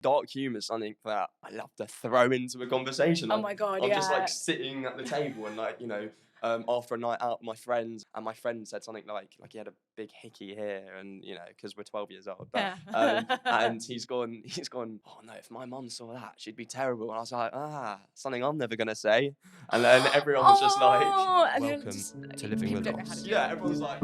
Dark humour is something that I love to throw into a conversation. Oh my God, I'm yeah. just like sitting at the table and like, after a night out with my friends, and my friend said something like he had a big hickey here, and because we're 12 years old, but and he's gone, oh no, if my mum saw that, she'd be terrible. And I was like, something I'm never gonna say. And then everyone was just like, welcome to Living with Loss. Yeah, everyone was like.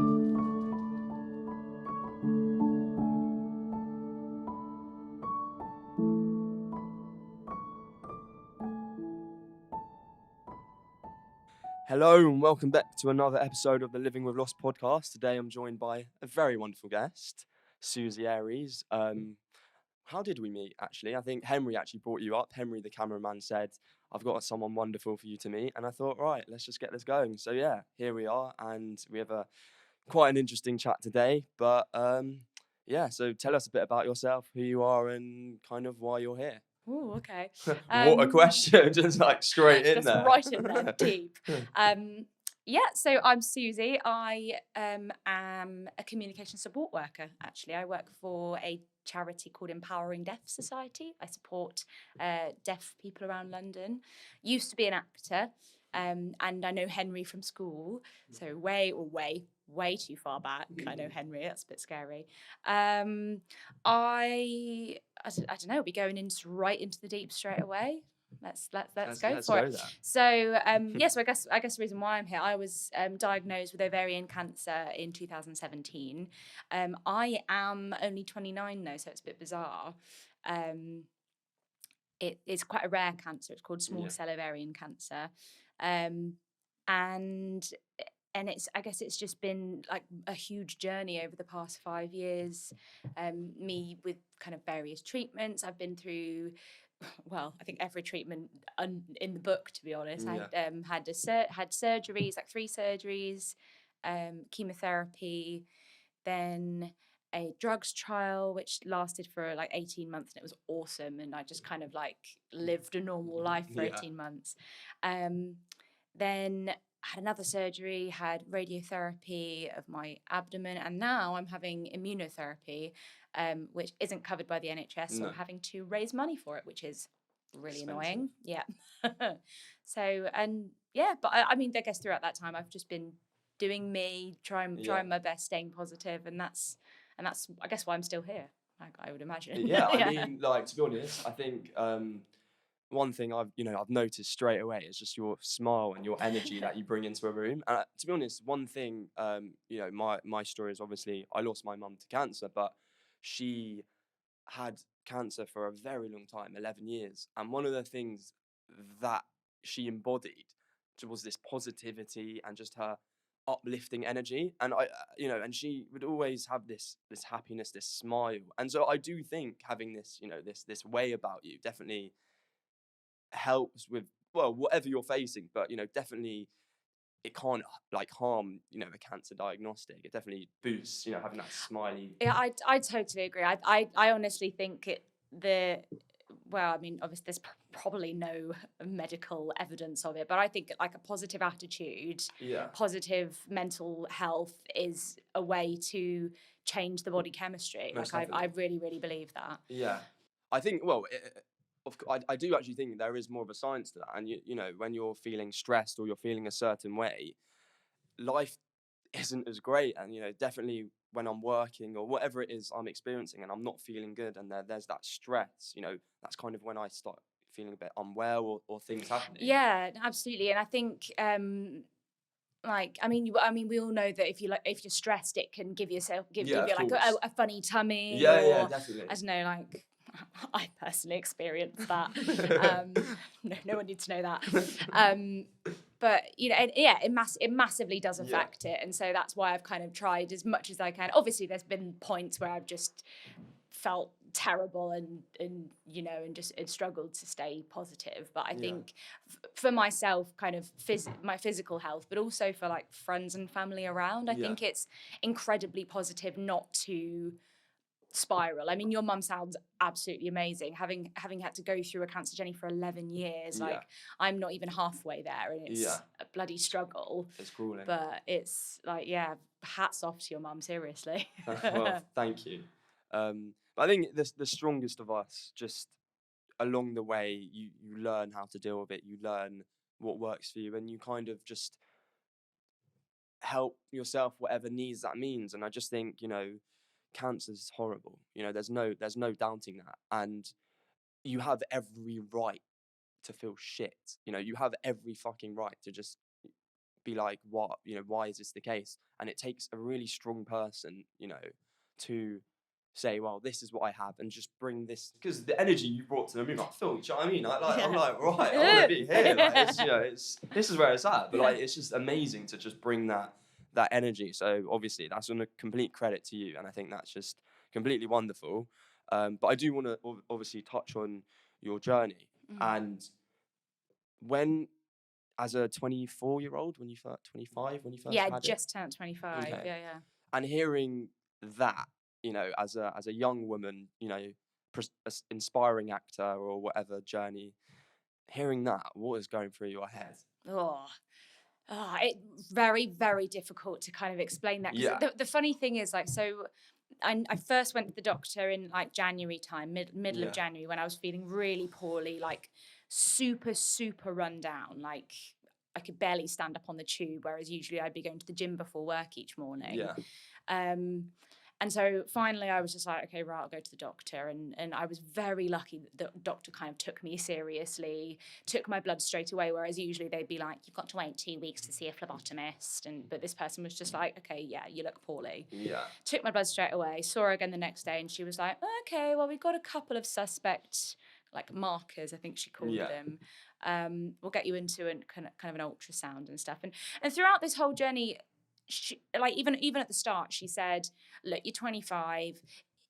Hello and welcome back to another episode of the Living with Loss podcast. Today I'm joined by a very wonderful guest, Suzie Aries. How did we meet, actually? I think Henry actually brought you up. Henry, the cameraman, said, I've got someone wonderful for you to meet. And I thought, right, let's just get this going. So yeah, here we are. And we have quite an interesting chat today. But so tell us a bit about yourself, who you are, and kind of why you're here. Oh, okay. What a question, just like straight in just there. right in there, deep. So I'm Suzie. I am a communication support worker, actually. I work for a charity called Empowering Deaf Society. I support deaf people around London. Used to be an actor, and I know Henry from school, so way too far back. I know Henry, that's a bit scary. I don't know, we're going right into the deep straight away. Let's go for it. So so I guess the reason why I'm here, I was diagnosed with ovarian cancer in 2017. I am only 29 though, so it's a bit bizarre. It is quite a rare cancer. It's called small cell ovarian cancer, and I guess it's just been like a huge journey over the past 5 years. Me with kind of various treatments. I've been through, well, I think every treatment in the book, to be honest. I had surgeries, like 3 surgeries, chemotherapy, then a drugs trial which lasted for like 18 months, and it was awesome, and I just kind of like lived a normal life for 18 months. Then had another surgery, had radiotherapy of my abdomen, and now I'm having immunotherapy, which isn't covered by the NHS, so I'm having to raise money for it, which is really annoying. Yeah. But I mean, I guess throughout that time I've just been doing me, trying my best, staying positive, and that's I guess why I'm still here, I would imagine. I mean, like, to be honest, I think one thing I've noticed straight away is just your smile and your energy that you bring into a room. And to be honest, one thing, my story is obviously I lost my mum to cancer, but she had cancer for a very long time, 11 years. And one of the things that she embodied was this positivity and just her uplifting energy. And and she would always have this happiness, this smile. And so I do think having this, this way about you definitely helps with, well, whatever you're facing, but definitely it can't like harm the cancer diagnostic. It definitely boosts having that smiley. Yeah, I totally agree. I honestly think well, I mean, obviously there's probably no medical evidence of it, but I think like a positive attitude, positive mental health is a way to change the body chemistry. I really believe that. Yeah, I think, well, I do actually think there is more of a science to that. And, when you're feeling stressed or you're feeling a certain way, life isn't as great. And, definitely when I'm working or whatever it is I'm experiencing and I'm not feeling good and there's that stress, that's kind of when I start feeling a bit unwell or things happening. Yeah, absolutely. And I think... I mean, we all know that if you're stressed, it can give you like a funny tummy. Yeah, definitely. I don't know, like I personally experienced that. No one needs to know that. But it massively does affect it, and so that's why I've kind of tried as much as I can. Obviously, there's been points where I've just felt terrible and just struggled to stay positive, but I think for myself, kind of my physical health, but also for like friends and family around, I think it's incredibly positive not to spiral. I mean, your mum sounds absolutely amazing, having had to go through a cancer journey for 11 years. Like I'm not even halfway there, and it's a bloody struggle. It's gruelling, but it's like, hats off to your mum, seriously. Well, thank you. But I think the strongest of us, just along the way, you learn how to deal with it. You learn what works for you, and you kind of just help yourself whatever needs that means. And I just think, cancer's horrible. There's no doubting that, and you have every right to feel shit. You have every fucking right to just be like, what, why is this the case? And it takes a really strong person, to say, well, this is what I have, and just bring this, because the energy you brought to the room, I feel, do you know what I mean? I'm like, right, I want to be here. Like, this is where it's at. But like, it's just amazing to just bring that energy. So obviously, that's on a complete credit to you, and I think that's just completely wonderful. But I do want to obviously touch on your journey, and when, as a 24-year-old, when you first 25, when you first had just turned 25. Okay. Yeah. And hearing that, as a young woman, inspiring actor or whatever journey, hearing that, what is going through your head? It's very, very difficult to kind of explain that. Yeah. The funny thing is, like, so I first went to the doctor in like January time, middle of January, when I was feeling really poorly, like super, super run down. Like I could barely stand up on the tube, whereas usually I'd be going to the gym before work each morning. Yeah. And so finally I was just like, okay, right, I'll go to the doctor. And I was very lucky that the doctor kind of took me seriously, took my blood straight away, whereas usually they'd be like, you've got to wait 2 weeks to see a phlebotomist. But this person was just like, okay, yeah, you look poorly. Yeah. Took my blood straight away, saw her again the next day, and she was like, okay, well, we've got a couple of suspect, like, markers, I think she called them. We'll get you into kind of an ultrasound and stuff. And throughout this whole journey, she, like, even at the start, she said, look, you're 25,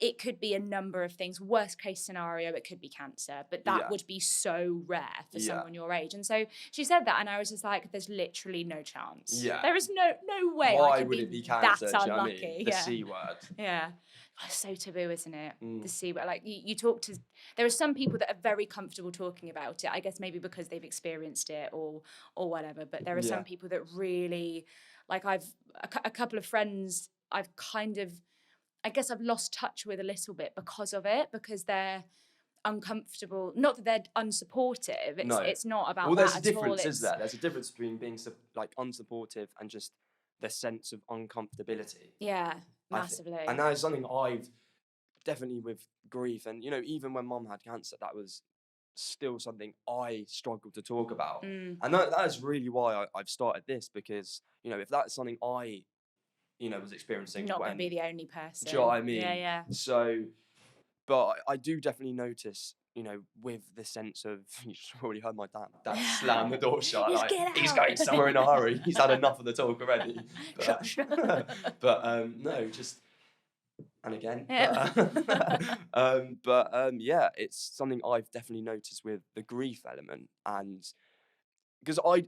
it could be a number of things. Worst case scenario, it could be cancer, but that would be so rare for someone your age. And so she said that, and I was just like, there's literally no chance. There is no way Why I could would it be cancer? that Do you know what I unlucky. mean? The C word. Yeah. Oh, so taboo, isn't it? The C word. Like, you talk to, there are some people that are very comfortable talking about it, I guess maybe because they've experienced it or whatever, but there are some people that really, like, I've a couple of friends I've kind of, I guess I've lost touch with a little bit because of it, because they're uncomfortable. Not that they're unsupportive. It's not about that at all. Well, there's a difference, is there? There's a difference between being like unsupportive and just the sense of uncomfortability. Yeah, massively. And that is something I've definitely, with grief, and even when Mum had cancer, that was still something I struggled to talk about. And that is really why I've started this, because if that's something I was experiencing, not going to be the only person. Do you know what I mean? Yeah. So, but I do definitely notice, with the sense of, you already heard my dad slam the door shut, like, he's going somewhere in a hurry. He's had enough of the talk already. But no, just, and again, yeah, it's something I've definitely noticed with the grief element. And because I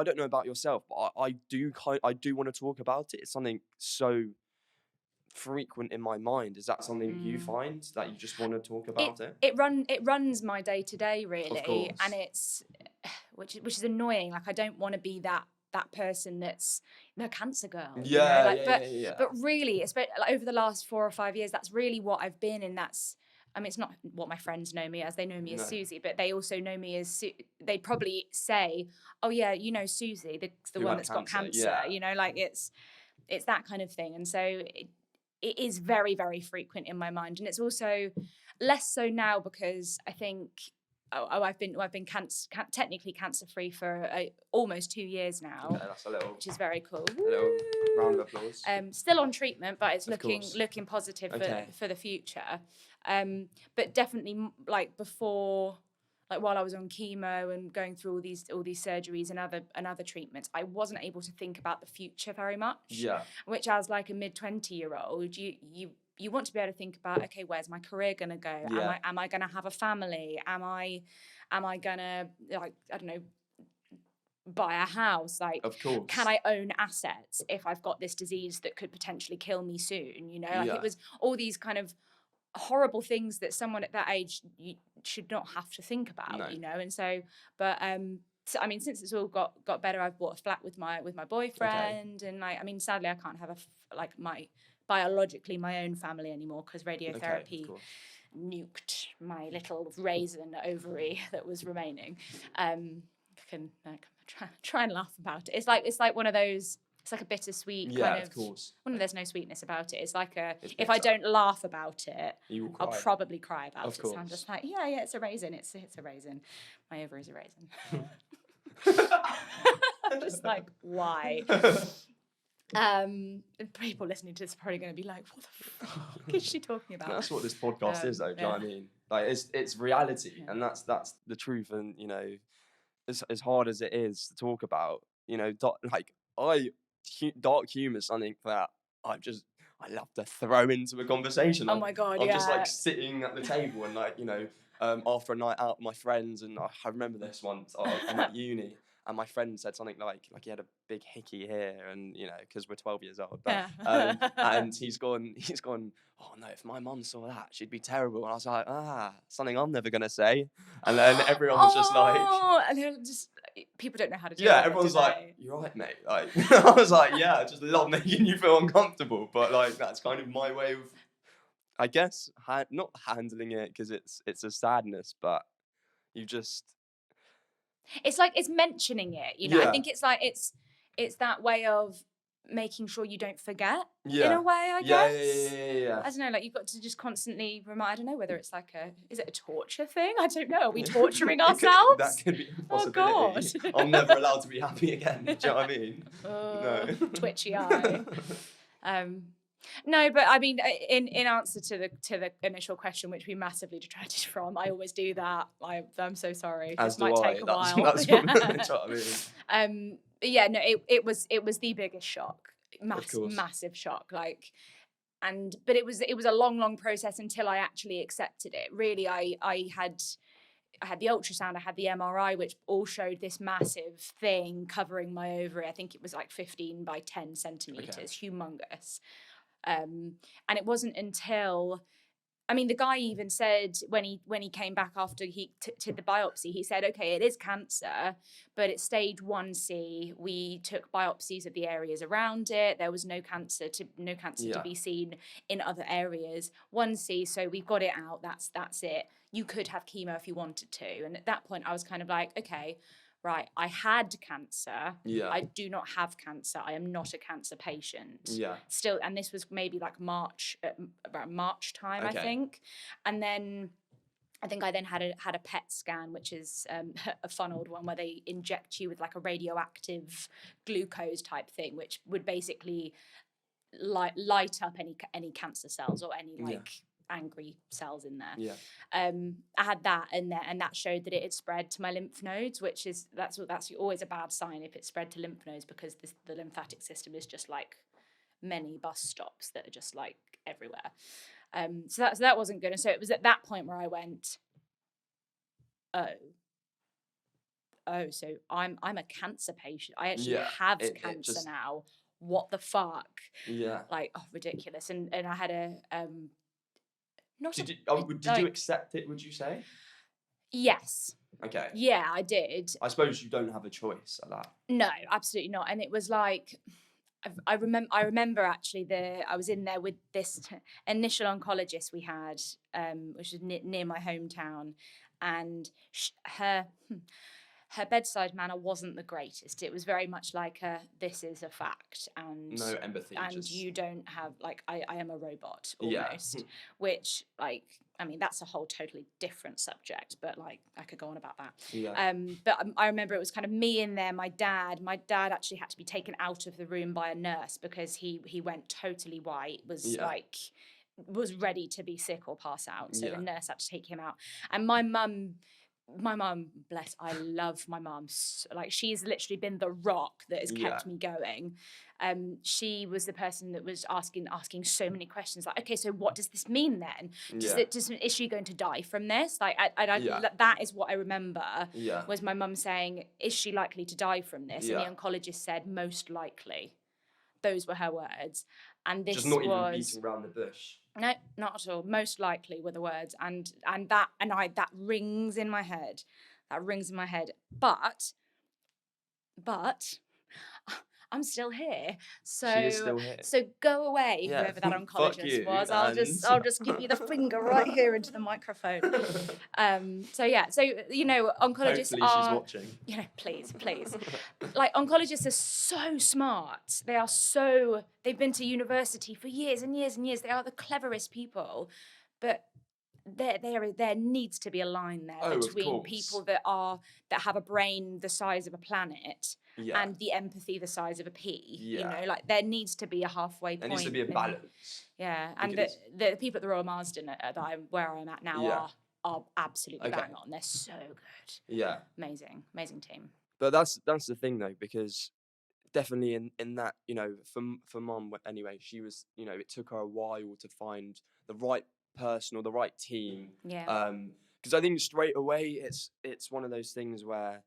don't know about yourself, but I do want to talk about it. It's something so frequent in my mind. Is that something you find, that you just want to talk about it? It runs my day to day, really. Of course. And it's which is annoying. Like, I don't want to be that person that's the cancer girl. But really, especially like over the last 4 or 5 years, that's really what I've been. And that's, I mean, it's not what my friends know me as. They know me as Suzie, but they also know me as they'd probably say, oh yeah, Suzie, the one that's got cancer. Like, it's that kind of thing. And so it is very, very frequent in my mind. And it's also less so now, because I think I've been technically cancer free for almost 2 years now. Okay, that's a little, which is very cool. A little round of applause. Still on treatment, but it's looking positive for the future. But definitely, like, before, like, while I was on chemo and going through all these surgeries and other treatments, I wasn't able to think about the future very much. Yeah. Which, as like a mid-20-year-old, you want to be able to think about, okay, where's my career gonna go? Yeah. Am I gonna have a family? Am I gonna, like, I don't know, buy a house? Like, of course, can I own assets if I've got this disease that could potentially kill me soon? It was all these kind of horrible things that someone at that age you should not have to think about. And so, but so, I mean, since it's all got better, I've bought a flat with my boyfriend. And, like, I mean, sadly I can't have my biologically my own family anymore, because Okay, radiotherapy of course. nuked my little raisin ovary that was remaining. I can try and laugh about it. It's like one of those. It's like a bittersweet Yeah, kind of course. When there's no sweetness about it. It's like It's if I bitter. don't laugh about it, You will I'll cry. probably cry about Of it. So I'm course. just like, yeah, it's a raisin. It's a raisin. My ovary's a raisin. I'm just like, why? People listening to this are probably going to be like, what the fuck is she talking about? That's what this podcast is, though. Do you know what I mean? Like, it's reality, and that's the truth. And you know, as hard as it is to talk about, you know, dark humor is something that I love to throw into a conversation. Oh my God, I'm yeah. just like sitting at the table and like, you know, after a night out with my friends, and I remember this once. I'm at uni. And my friend said something like he had a big hickey here, and you know, because we're 12 years old. But, and he's gone. Oh no! If my mum saw that, she'd be terrible. And I was like, something I'm never gonna say. And then everyone was just like, and they're just people don't know how to do it. Yeah, everyone's like, you're right, mate. Like, I was like, yeah, I just love making you feel uncomfortable. But like, that's kind of my way of, I guess, not handling it, because it's a sadness, but you just. It's like it's mentioning it, you know. I think it's like it's that way of making sure you don't forget in a way, I guess. Yeah. I don't know, like you've got to just constantly remind. I don't know whether it's like is it a torture thing? I don't know. Are we torturing ourselves? That could be a possibility. Oh God. I'm never allowed to be happy again. Do you know what I mean? No. Twitchy eye. No, but I mean, in answer to the initial question, which we massively detracted from, I always do that. I'm so sorry. As this might take a while. That's what I mean. But yeah, no, it was the biggest shock, massive shock. Like, but it was a long process until I actually accepted it. Really, I had the ultrasound, I had the MRI, which all showed this massive thing covering my ovary. I think it was like 15 by 10 centimeters, humongous. And it wasn't until, I mean, the guy even said when he came back after he did the biopsy, he said, okay, it is cancer, but it's stage 1C. We took biopsies of the areas around it. There was no cancer to be seen in other areas. 1C, so we've got it out. That's it. You could have chemo if you wanted to. And at that point, I was kind of like, okay, right, I had cancer. Yeah. I do not have cancer. I am not a cancer patient. Yeah. Still, and this was maybe like about March time, Okay. I think. And then I think I then had a PET scan, which is a fun old one where they inject you with like a radioactive glucose type thing, which would basically light up any cancer cells or any angry cells in there. Yeah. I had that in there, and that showed that it had spread to my lymph nodes, which is that's always a bad sign if it's spread to lymph nodes, because the lymphatic system is just like many bus stops that are just like everywhere. So that wasn't good. And so it was at that point where I went, oh, so I'm a cancer patient. I actually have cancer now. What the fuck? Yeah. Like, oh, ridiculous. And I had a Did you accept it, would you say? Yes. Okay. Yeah, I did. I suppose you don't have a choice at that. No, absolutely not. And it was like, I remember actually I was in there with this initial oncologist we had, which was near my hometown, and her bedside manner wasn't the greatest. It was very much like this is a fact, and no empathy, and you don't have, like, I am a robot almost, which, like, I mean, that's a whole totally different subject, but like I could go on about that. Yeah. But I remember it was kind of me in there. My dad actually had to be taken out of the room by a nurse because he went totally white, was ready to be sick or pass out. So the nurse had to take him out. And my mum, bless, I love my mum. Like, she's literally been the rock that has kept me going. She was the person that was asking so many questions. Like, okay, so what does this mean then? Is she going to die from this? Like, that is what I remember. Yeah. Was my mum saying, is she likely to die from this? And the oncologist said, most likely. Those were her words. And this just not even beating around the bush. No, not at all. Most likely were the words, and that rings in my head. That rings in my head. But I'm still here. She is still here. So go away, Yeah, whoever that fuck oncologist you, was. and- I'll just give you the finger right here into the microphone. So oncologists Hopefully are, she's watching. Please. Like, oncologists are so smart. They've been to university for years and years and years. They are the cleverest people, but there needs to be a line there between people that have a brain the size of a planet and the empathy the size of a pea. You know, like, there needs to be a halfway point. There needs to be a balance. Yeah, and the people at the Royal Marsden where I'm at now are absolutely bang on. They're so good. Yeah, amazing team. But that's the thing though, because definitely in that, you know, for Mum anyway, she was, you know, it took her a while to find the right person or the right team. Yeah. Because I think straight away it's one of those things where,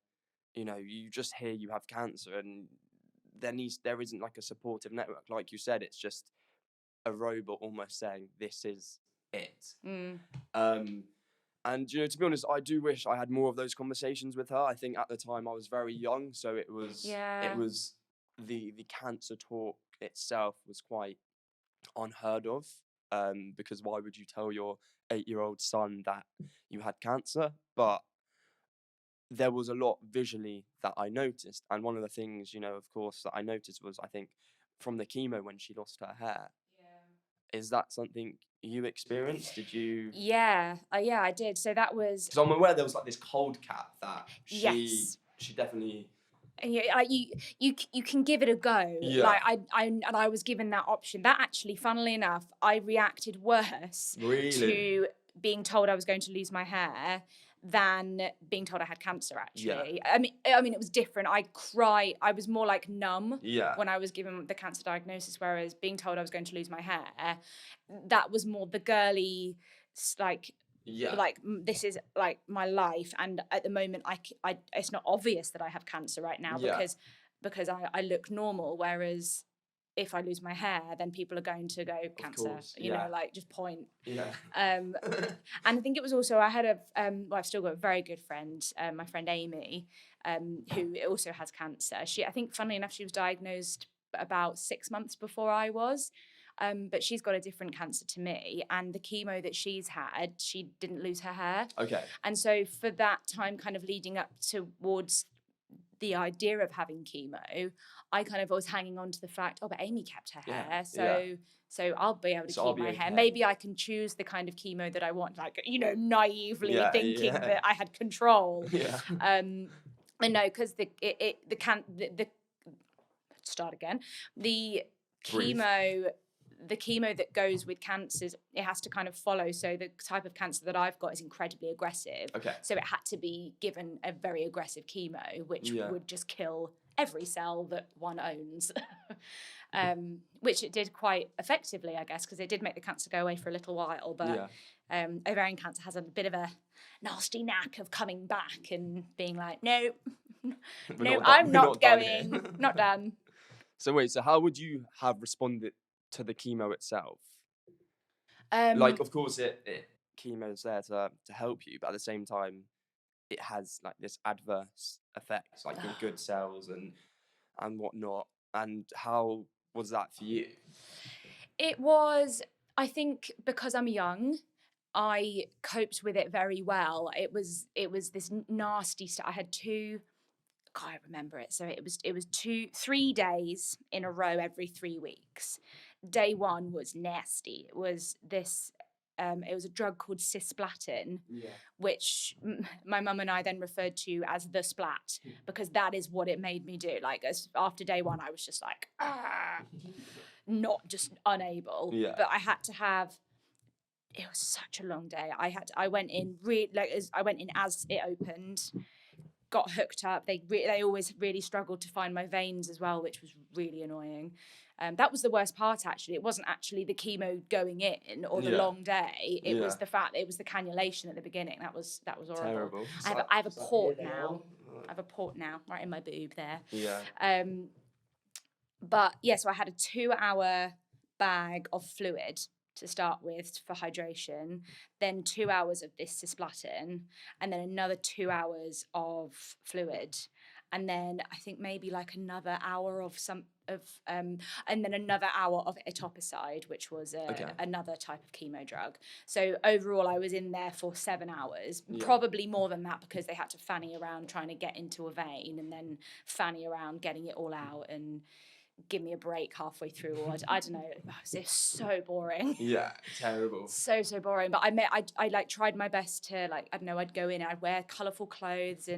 you know, you just hear you have cancer and there isn't like a supportive network. Like you said, it's just a robot almost saying this is it. And, you know, to be honest, I do wish I had more of those conversations with her. I think at the time I was very young, so it was the cancer talk itself was quite unheard of. Because why would you tell your 8-year-old son that you had cancer? But there was a lot visually that I noticed. And one of the things, you know, of course, that I noticed was, I think, from the chemo when she lost her hair. Is that something you experienced? Did you? Yeah, I did. So that was. Because I'm aware there was like this cold cap that she definitely. Yeah, you can give it a go. Yeah. Like I was given that option. That actually, funnily enough, I reacted worse to being told I was going to lose my hair than being told I had cancer, actually. I mean it was different. I was more like numb when I was given the cancer diagnosis, whereas being told I was going to lose my hair, that was more the girly, like, like, this is like my life, and at the moment I it's not obvious that I have cancer right now because I look normal, whereas if I lose my hair, then people are going to go cancer, you know, like, just point. And I think it was also, I had I've still got a very good friend, my friend Amy, who also has cancer. I think, funnily enough, she was diagnosed about 6 months before I was. But she's got a different cancer to me, and the chemo that she's had, she didn't lose her hair. And so for that time, kind of leading up towards the idea of having chemo, I kind of was hanging on to the fact, but Amy kept her hair, so I'll be able to keep my hair. Maybe I can choose the kind of chemo that I want, like, you know, naively thinking that I had control. And no, because the chemo that goes with cancers, it has to kind of follow. So the type of cancer that I've got is incredibly aggressive. So it had to be given a very aggressive chemo, which would just kill every cell that one owns. Which it did quite effectively, I guess, because it did make the cancer go away for a little while. But ovarian cancer has a bit of a nasty knack of coming back and being like, no, I'm not going, not done. So wait, so how would you have responded to the chemo itself? Like, of course, chemo is there to help you, but at the same time, it has like this adverse effects, like in good cells and whatnot. And how was that for you? It was, I think, because I'm young, I coped with it very well. It was this nasty stuff. I had I can't remember it. So it was 3 days in a row every 3 weeks. Day one was nasty. It was this. It was a drug called cisplatin, which my mum and I then referred to as the splat, because that is what it made me do. Like, after day one, I was just like, not just unable. But I had to have. It was such a long day. I went in as it opened. Got hooked up. They always really struggled to find my veins as well, which was really annoying. That was the worst part, actually. It wasn't actually the chemo going in or the long day. It was the fact it was the cannulation at the beginning. That was horrible. Terrible. I have a port now. I have a port now, right in my boob there. But yeah, so I had a 2-hour bag of fluid to start with for hydration, then 2 hours of this cisplatin, and then another 2 hours of fluid, and then I think maybe like another hour of and then another hour of etoposide, which was another type of chemo drug. So overall, I was in there for 7 hours, probably more than that, because they had to fanny around trying to get into a vein, and then fanny around getting it all out, and give me a break halfway through, or I don't know. It's so boring. Yeah, terrible. So boring. But I like tried my best to, like, I don't know, I'd go in, I'd wear colourful clothes,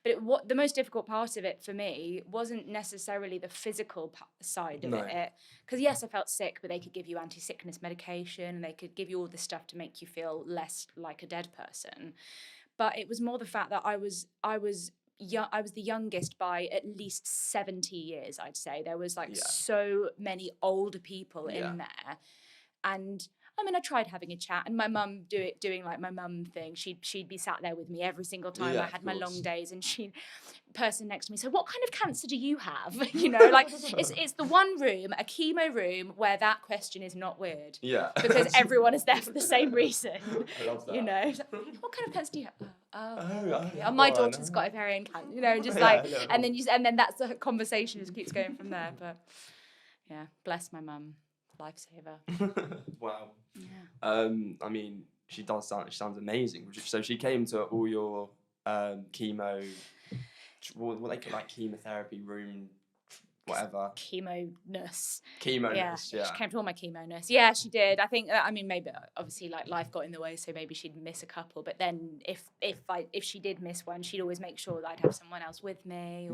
but what the most difficult part of it for me wasn't necessarily the physical side of it, because yes, I felt sick, but they could give you anti-sickness medication, and they could give you all this stuff to make you feel less like a dead person. But it was more the fact that I was the youngest by at least 70 years, I'd say. There was so many older people in there. And I mean, I tried having a chat, and my mum doing like my mum thing. She'd be sat there with me every single time I had my long days, and person next to me, so what kind of cancer do you have? Like it's the one room, a chemo room, where that question is not weird. Yeah. Because everyone is there for the same reason. I love that. What kind of cancer do you have? Okay. My daughter's got ovarian cancer, just like, and then that's the conversation just keeps going from there. But yeah, bless my mum, lifesaver. Wow. Yeah. I mean, she sounds amazing. So she came to all your chemo, what they call like chemotherapy room, whatever. Chemo-ness. Yeah. She came to all my chemo-ness. Yeah, she did. I think, I mean, maybe obviously like life got in the way, so maybe she'd miss a couple. But then if she did miss one, she'd always make sure that I'd have someone else with me.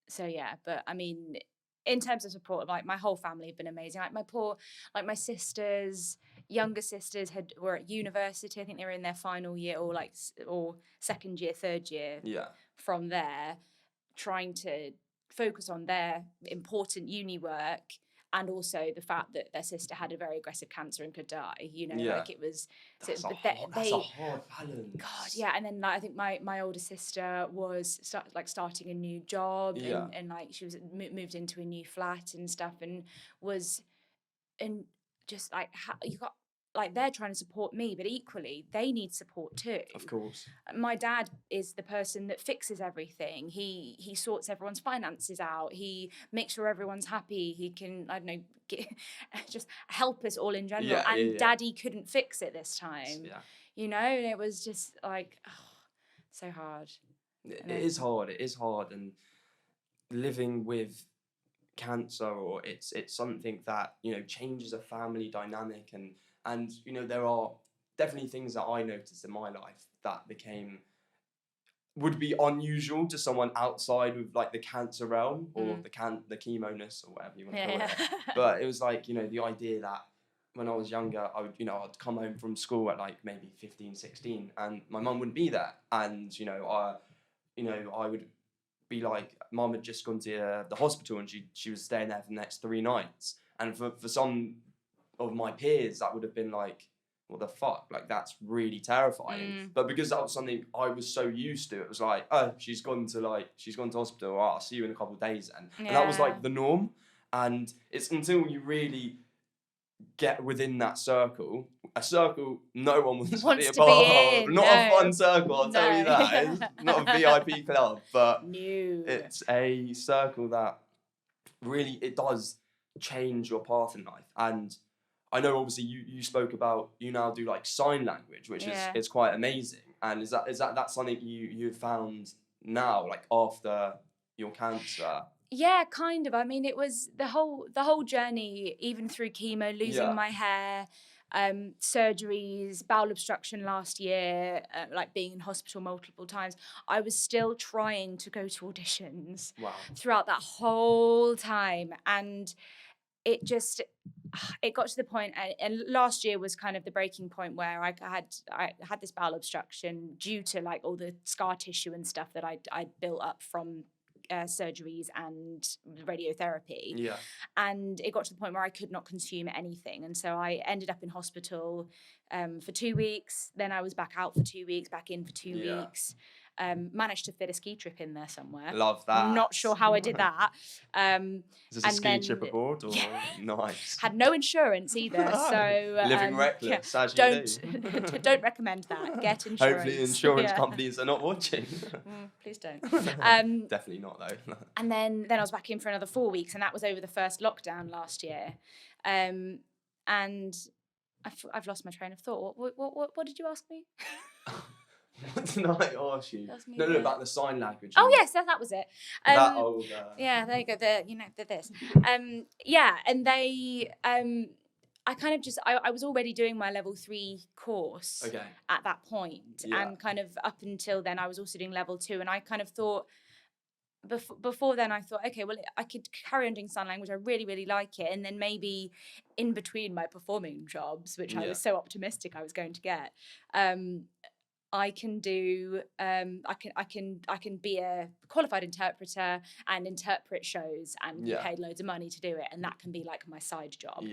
So yeah, but I mean, in terms of support, like my whole family have been amazing. Like my sisters, younger sisters were at university. I think they were in their final year or second year, third year. Yeah. From there, trying to focus on their important uni work, and also the fact that their sister had a very aggressive cancer and could die. Like it was. That's a hard balance. God, yeah. And then like, I think my older sister was starting a new job, and like she was moved into a new flat and stuff, and just like you got. Like they're trying to support me, but equally they need support too. Of course. My dad is the person that fixes everything. He sorts everyone's finances out. He makes sure everyone's happy. He can, I don't know, just help us all in general. Daddy couldn't fix it this time. Yeah. And it was just like, so hard. It is hard, and living with cancer, or it's something that changes a family dynamic, and there are definitely things that I noticed in my life that would be unusual to someone outside of like the cancer realm, or the chemo-ness, or whatever you want to call it. But it was like, the idea that when I was younger, I'd come home from school at like maybe 15, 16, and my mum wouldn't be there, and I would be like, Mum had just gone to the hospital, and she was staying there for the next 3 nights, and for some of my peers that would have been like, what the fuck, like that's really terrifying. But because that was something I was so used to, it was like, oh, she's gone to hospital, oh, I'll see you in a couple of days then. And that was like the norm. And it's until you really get within that circle, a circle no one wants to be a part of, not a fun circle, I'll tell you that. It's not a VIP club, but it's a circle that really, it does change your path in life. And I know obviously you spoke about, you now do like sign language, which is quite amazing. And is that something you've found now, like after your cancer? Yeah, kind of. I mean, it was the whole journey, even through chemo, losing my hair, surgeries, bowel obstruction last year, like being in hospital multiple times. I was still trying to go to auditions throughout that whole time, and it got to the point, and last year was kind of the breaking point where I had this bowel obstruction due to like all the scar tissue and stuff that I'd built up from surgeries and radiotherapy. And it got to the point where I could not consume anything, and so I ended up in hospital for 2 weeks. Then I was back out for 2 weeks, back in for 2 Yeah. weeks. Managed to fit a ski trip in there somewhere. Love that. Not sure how I did that. Is this a and ski then, trip aboard or yeah. Nice? Had no insurance either, so Living reckless, as you don't don't recommend that. Get insurance. Hopefully, insurance companies are not watching. Please don't. Definitely not though. And then I was back in for another 4 weeks, and that was over the first lockdown last year. And I've lost my train of thought. What did you ask me? What did I ask you? No, about the sign language. Oh yes, that was it. That old. Yeah, there you go. The this. Yeah, and they. I kind of just I was already doing my level 3 course at that point, and kind of up until then I was also doing level 2, and I kind of thought. Before then I thought, okay, well, I could carry on doing sign language. I really, really like it. And then maybe in between my performing jobs, which I was so optimistic I was going to get, I can do I can be a qualified interpreter and interpret shows and be paid loads of money to do it, and that can be like my side job.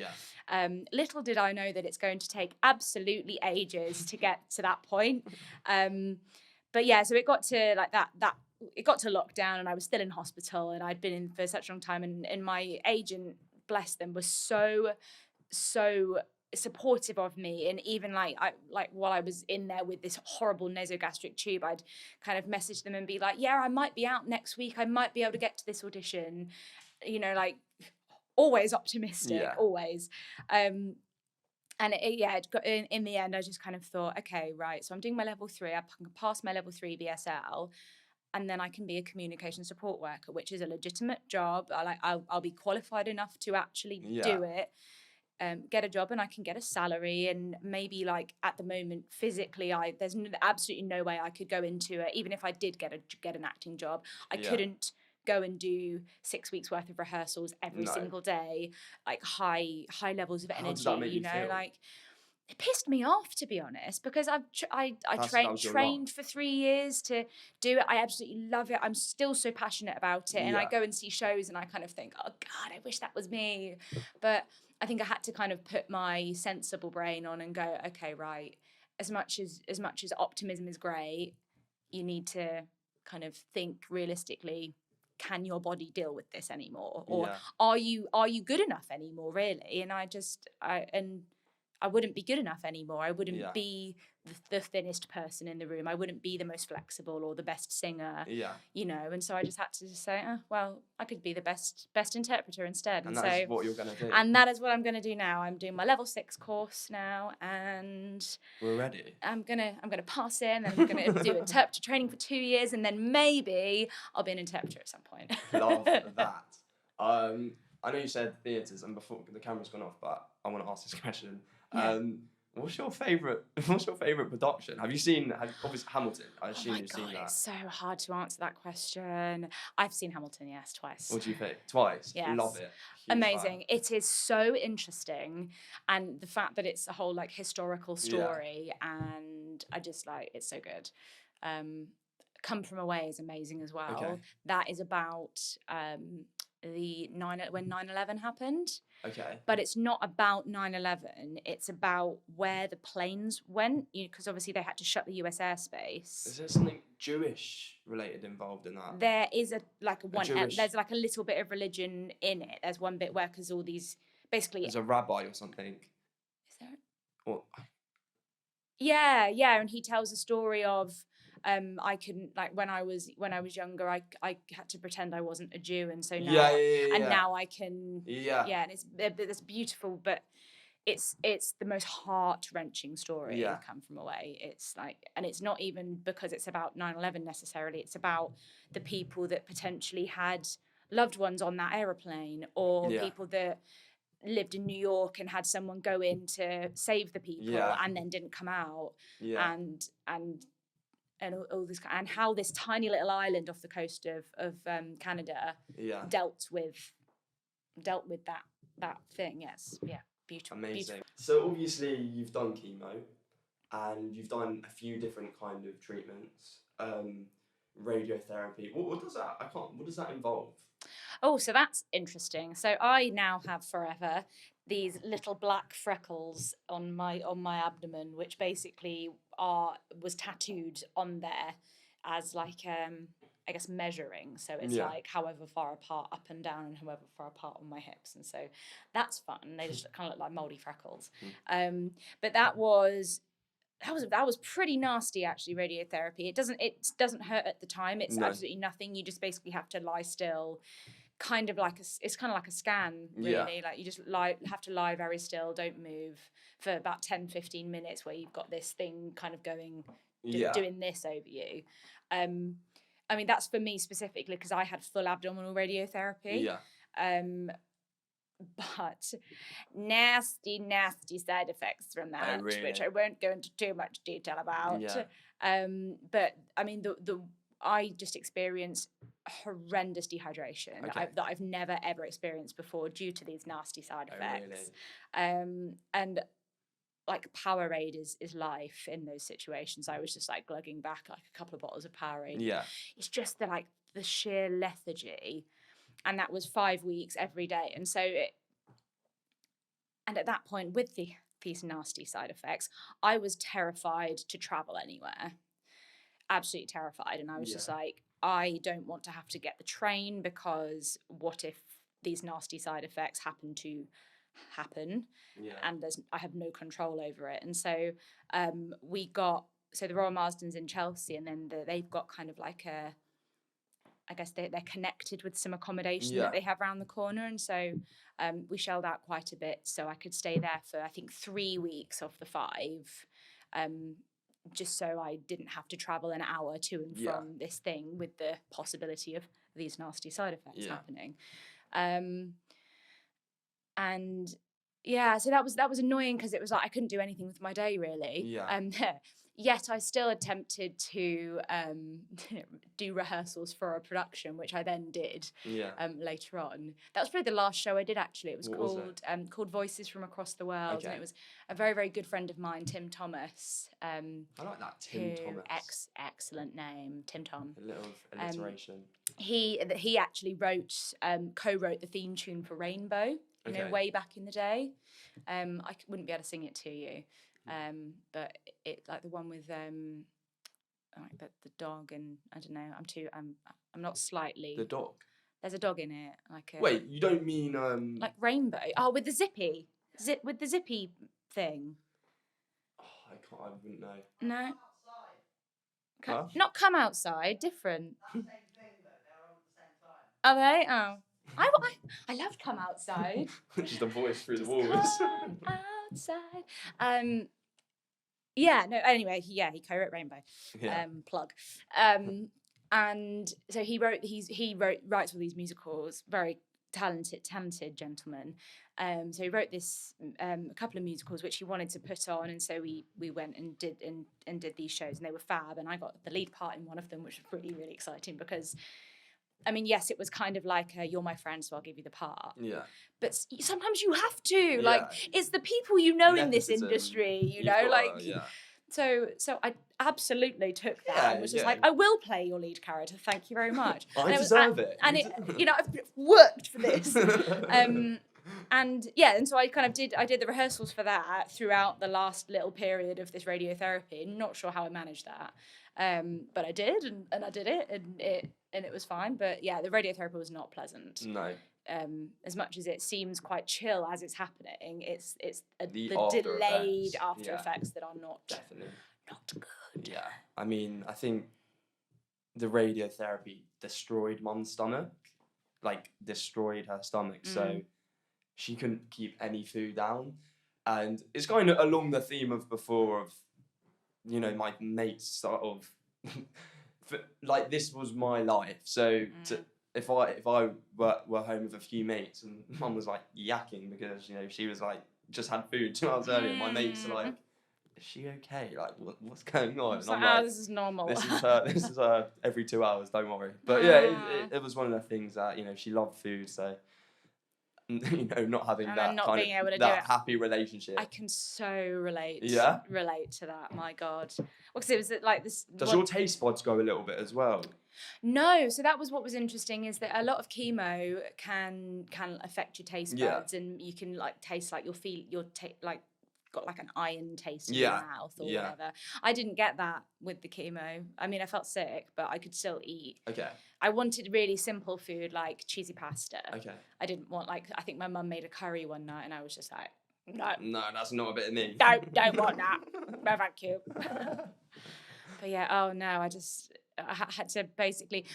Little did I know that it's going to take absolutely ages to get to that point. But yeah, so it got to like that it got to lockdown, and I was still in hospital, and I'd been in for such a long time, and my agent, bless them, was so supportive of me. And even like while I was in there with this horrible nasogastric tube, I'd kind of message them and be like, yeah, I might be out next week, I might be able to get to this audition, you know, like always optimistic, always. And in the end I just kind of thought, okay, right, so I'm doing my level 3, I can pass my level 3 BSL, and then I can be a communication support worker, which is a legitimate job. I'll be qualified enough to actually do it, get a job, and I can get a salary. And maybe like at the moment, physically, there's absolutely no way I could go into it. Even if I did get an acting job, I couldn't go and do 6 weeks worth of rehearsals every single day, like high levels of energy. How did that make you know, feel? Like. It pissed me off, to be honest, because I trained for 3 years to do it. I absolutely love it. I'm still so passionate about it, and I go and see shows, and I kind of think, oh God, I wish that was me. But I think I had to kind of put my sensible brain on and go, okay, right. As much as optimism is great, you need to kind of think realistically. Can your body deal with this anymore, or are you good enough anymore, really? And I wouldn't be good enough anymore. I wouldn't be the thinnest person in the room. I wouldn't be the most flexible or the best singer. You know, and so I just had to just say, well, I could be the best interpreter instead. And that's what you're going to do. And that is what I'm going to do now. I'm doing my level 6 course now, and we're ready. I'm gonna pass in, and I'm gonna do interpreter training for 2 years, and then maybe I'll be an interpreter at some point. Love that. I know you said theatres, and before the camera's gone off, but I want to ask this question. What's your favourite production? Have you seen obviously Hamilton? I assume you've seen that. It's so hard to answer that question. I've seen Hamilton, yes, twice. What do you think? Twice? Yes. Love it. Huge Amazing. Fan. It is so interesting, and the fact that it's a whole like historical story, and I just it's so good. Come From Away is amazing as well. Okay. That is about when 9/11 happened. Okay. But it's not about 9/11. It's about where the planes went, because obviously they had to shut the US airspace. Is there something Jewish related involved in that? There is there's like a little bit of religion in it. There's one bit where, because all these basically. There's a rabbi or something. Is there? Or. Yeah, and he tells a story of. I couldn't, like, when I was younger, I had to pretend I wasn't a Jew, and so now and now I can and it's beautiful, but it's the most heart-wrenching story. Come From Away. It's like, and it's not even because it's about 9/11 necessarily. It's about the people that potentially had loved ones on that aeroplane, or people that lived in New York and had someone go in to save the people and then didn't come out, and all this, and how this tiny little island off the coast of Canada dealt with that thing. Yes, beautiful. Amazing. Beautiful. So obviously you've done chemo, and you've done a few different kind of treatments. radiotherapy. What does that? I can't. What does that involve? Oh, so that's interesting. So I now have forever these little black freckles on my abdomen, which basically was tattooed on there as like I guess measuring. So it's like however far apart up and down and however far apart on my hips. And so that's fun. They just kind of look like moldy freckles. But that was pretty nasty actually, radiotherapy. It doesn't hurt at the time. It's absolutely nothing. You just basically have to lie still. It's kind of like a scan, really. Like you just have to lie very still, don't move for about 10-15 minutes, where you've got this thing kind of going doing this over you. I mean, that's for me specifically because I had full abdominal radiotherapy. But nasty side effects from that, which I won't go into too much detail about. But I mean, I just experienced horrendous dehydration that I've never ever experienced before due to these nasty side effects. And like Powerade is life in those situations. I was just like glugging back like a couple of bottles of Powerade. It's just the sheer lethargy, and that was 5 weeks every day. And so and at that point, with these nasty side effects, I was terrified to travel anywhere. Absolutely terrified. And I was just like, I don't want to have to get the train, because what if these nasty side effects happen and I have no control over it. And so the Royal Marsden's in Chelsea, and then they've got kind of like I guess they're connected with some accommodation that they have around the corner. And so we shelled out quite a bit, so I could stay there for I think 3 weeks of the 5, just so I didn't have to travel an hour to and from this thing with the possibility of these nasty side effects happening. And so that was annoying, because it was like I couldn't do anything with my day really. Yet I still attempted to do rehearsals for a production, which I then did later on. That was probably the last show I did, actually. It was called Voices from Across the World, and it was a very, very good friend of mine, Tim Thomas. I like that, Tim Thomas. Excellent name, Tim Tom. A little alliteration. He actually co-wrote the theme tune for Rainbow, you know, way back in the day. I wouldn't be able to sing it to you. But it like the one with like the dog, and I don't know. I'm not slightly. The dog. There's a dog in it. Wait, you don't mean like Rainbow? Oh, with the zippy thing. Oh, I wouldn't know. No. Huh? Not Come Outside. Different. Same thing, though. They're all at the same time. Are they? Oh. I loved Come Outside. Just a voice through the walls. Come outside. Anyway, he co-wrote Rainbow. Plug. And so he writes all these musicals, very talented gentleman. So he wrote this a couple of musicals which he wanted to put on, and so we went and did these shows, and they were fab, and I got the lead part in one of them, which was really, really exciting, because I mean, yes, it was kind of like you're my friend, so I'll give you the part. But sometimes you have to. Like, it's the people you know in this industry, you know, So I absolutely took that and was just like, I will play your lead character. Thank you very much. I deserve it. And it, you know, I've worked for this. And so I did the rehearsals for that throughout the last little period of this radiotherapy. Not sure how I managed that. But I did, and I did it, and it was fine. But the radiotherapy was not pleasant. No. As much as it seems quite chill as it's happening, it's the delayed delayed after effects that are not good. Yeah, I mean, I think the radiotherapy destroyed Mum's stomach, destroyed her stomach, so she couldn't keep any food down, and it's kind of along the theme of before of, you know, my mates sort of like this was my life, so if I were home with a few mates and Mum was like yakking because, you know, she was like just had food 2 hours earlier, my mates are like, is she okay? Like, what's going on? And I'm like, this is normal. This is her every 2 hours. Don't worry. But yeah, it was one of the things that, you know, she loved food. So not having and that then not kind being of able to that do it. happy relationship. I can so relate to that. My God, because it was like this. Does your taste buds go a little bit as well? No, so that was what was interesting, is that a lot of chemo can affect your taste buds, and you can like taste like like got like an iron taste in your mouth or whatever. I didn't get that with the chemo. I mean, I felt sick, but I could still eat. Okay. I wanted really simple food like cheesy pasta. Okay. I didn't want I think my mum made a curry one night and I was just like, no, that's not a bit of me. Don't want that. No, thank you. But yeah, oh no, I had to basically,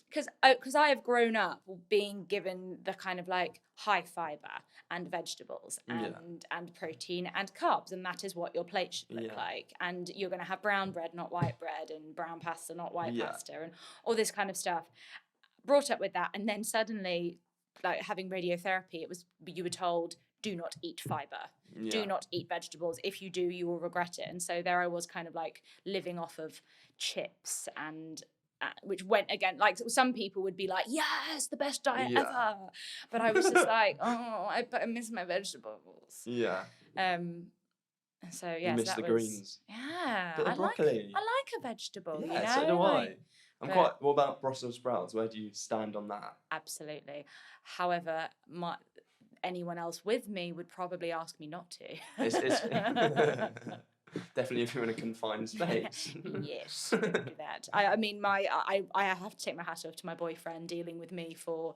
because I have grown up being given the kind of like high fiber and vegetables and protein and carbs, and that is what your plate should look like. And you're going to have brown bread, not white bread, and brown pasta, not white pasta, and all this kind of stuff. Brought up with that, and then suddenly, like having radiotherapy, you were told, do not eat fiber. Do not eat vegetables. If you do, you will regret it. And so there I was, kind of like living off of chips, and which went again, like some people would be like, yes, the best diet ever. But I was just like, oh, I miss my vegetables. Yeah. So yeah, you miss the greens. Yeah. Bit of broccoli. I like a vegetable. Yeah, so do I. What about Brussels sprouts? Where do you stand on that? Absolutely. However, anyone else with me would probably ask me not to. It's definitely if you're in a confined space. Yes, don't do that. I mean, I have to take my hat off to my boyfriend dealing with me for,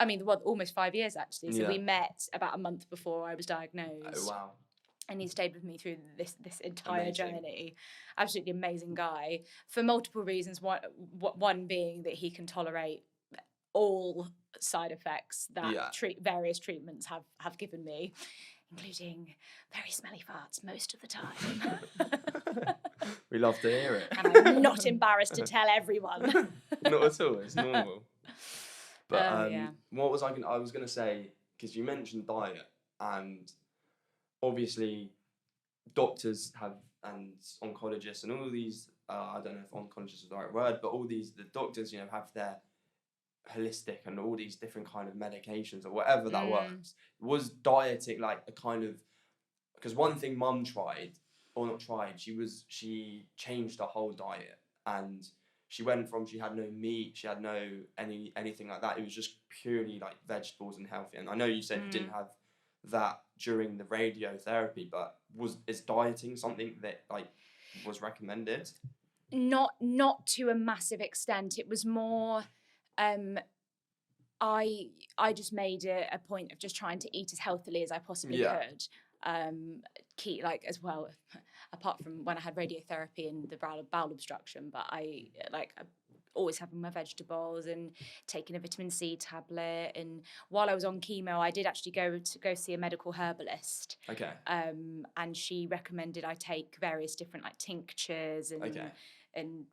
almost 5 years actually. So we met about a month before I was diagnosed. Oh wow. And he stayed with me through this entire journey. Absolutely amazing guy for multiple reasons. One being that he can tolerate all side effects that various treatments have given me, including very smelly farts most of the time. We love to hear it. And I'm not embarrassed to tell everyone. Not at all, it's normal. But what was I going to say, because you mentioned diet, and obviously doctors and oncologists and all these, I don't know if oncologist is the right word, but all the doctors, have their holistic and all these different kind of medications or whatever that works. Was dieting like a kind of, because one thing mum she changed her whole diet, and she went from, she had no meat, she had no anything like that. It was just purely like vegetables and healthy. And I know you said you didn't have that during the radiotherapy, but is dieting something that like was recommended? Not to a massive extent. It was more I just made it a point of just trying to eat as healthily as I possibly could. Keep as well, apart from when I had radiotherapy and the bowel obstruction, but I always having my vegetables and taking a vitamin C tablet. And while I was on chemo, I did actually go see a medical herbalist. Okay. And she recommended I take various different like tinctures and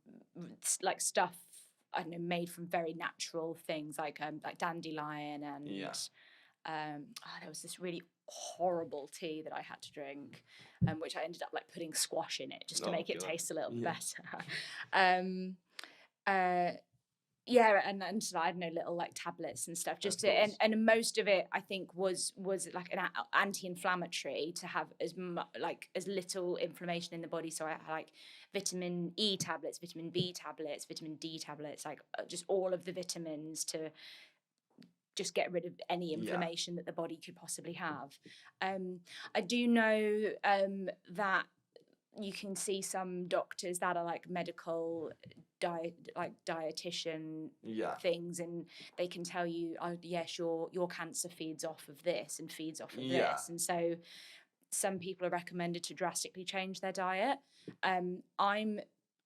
like stuff, I don't know, made from very natural things like dandelion and there was this really horrible tea that I had to drink, which I ended up like putting squash in it just to make it taste a little bit better. And so I had little like tablets and stuff just and most of it I think was like an anti-inflammatory to have as little inflammation in the body. So I had like vitamin E tablets, vitamin B tablets, vitamin D tablets, like just all of the vitamins to just get rid of any inflammation that the body could possibly have. I do know that you can see some doctors that are like medical dietitian things, and they can tell you, oh yes, your cancer feeds off of this and feeds off of this, and so some people are recommended to drastically change their diet. I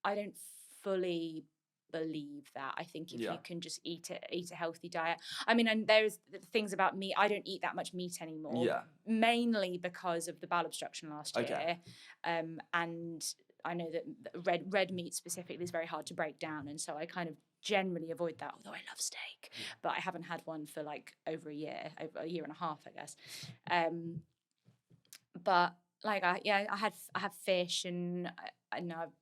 don't fully believe that. I think if you can just eat a healthy diet. I mean, and there's things about meat. I don't eat that much meat anymore, mainly because of the bowel obstruction last year. And I know that red meat specifically is very hard to break down, and so I kind of generally avoid that, although I love steak, but I haven't had one for like over a year and a half, I guess. But like I have fish, and I know I've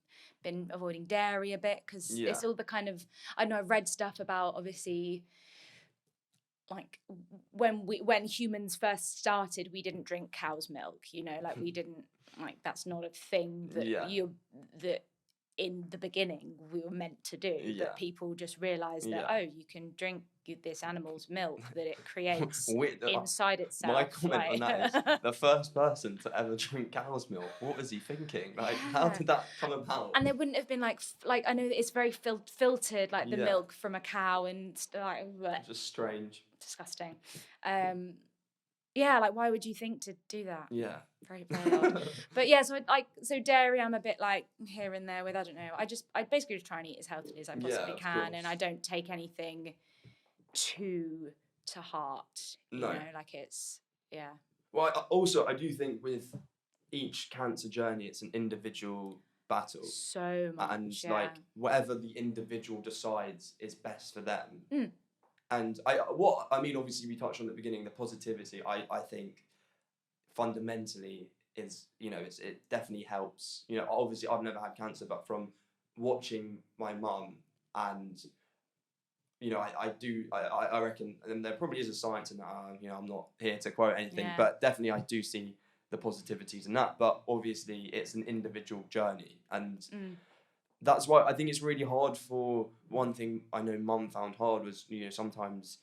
been avoiding dairy a bit because it's all the kind of, I know I've read stuff about obviously like when humans first started, we didn't drink cow's milk, like we didn't, like that's not a thing that that in the beginning we were meant to do. But people just realized that you can drink this animal's milk that it creates inside itself. My comment on that is the first person to ever drink cow's milk, what was he thinking? Like, how did that come about? And there wouldn't have been like I know that it's very filtered, like the milk from a cow, and like just strange, disgusting. Like why would you think to do that? Very, very odd. But so dairy I'm a bit like here and there with, I don't know, I basically just try and eat as healthily as I possibly can, and I don't take anything to heart. No. Like it's Well, I do think with each cancer journey it's an individual battle. So much. And like whatever the individual decides is best for them. And obviously we touched on at the beginning, the positivity, I think fundamentally is, it definitely helps. Obviously I've never had cancer, but from watching my mum and, I reckon, and there probably is a science in that, I'm not here to quote anything, but definitely I do see the positivities in that. But obviously it's an individual journey, and that's why I think it's really hard. For one thing I know mum found hard was, sometimes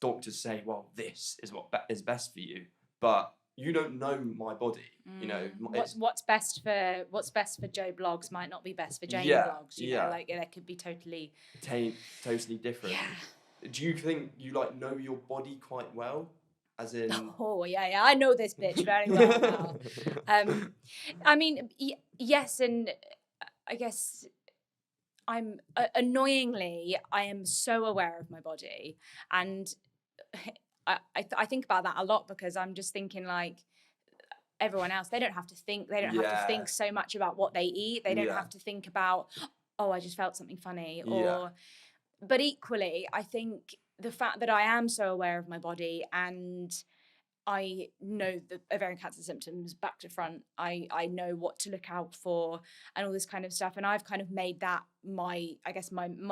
doctors say, well, this is what is best for you, but you don't know my body. What's best for Joe Bloggs might not be best for Jane Bloggs. You know, like that could be totally different. Do you think you know your body quite well? As in, I know this bitch very well now. I mean, yes, and I guess I'm annoyingly, I am so aware of my body, and I think about that a lot, because I'm just thinking like everyone else, they don't have to think so much about what they eat. They don't have to think about, I just felt something funny, but equally, I think the fact that I am so aware of my body, and I know the ovarian cancer symptoms back to front, I know what to look out for and all this kind of stuff, and I've kind of made that my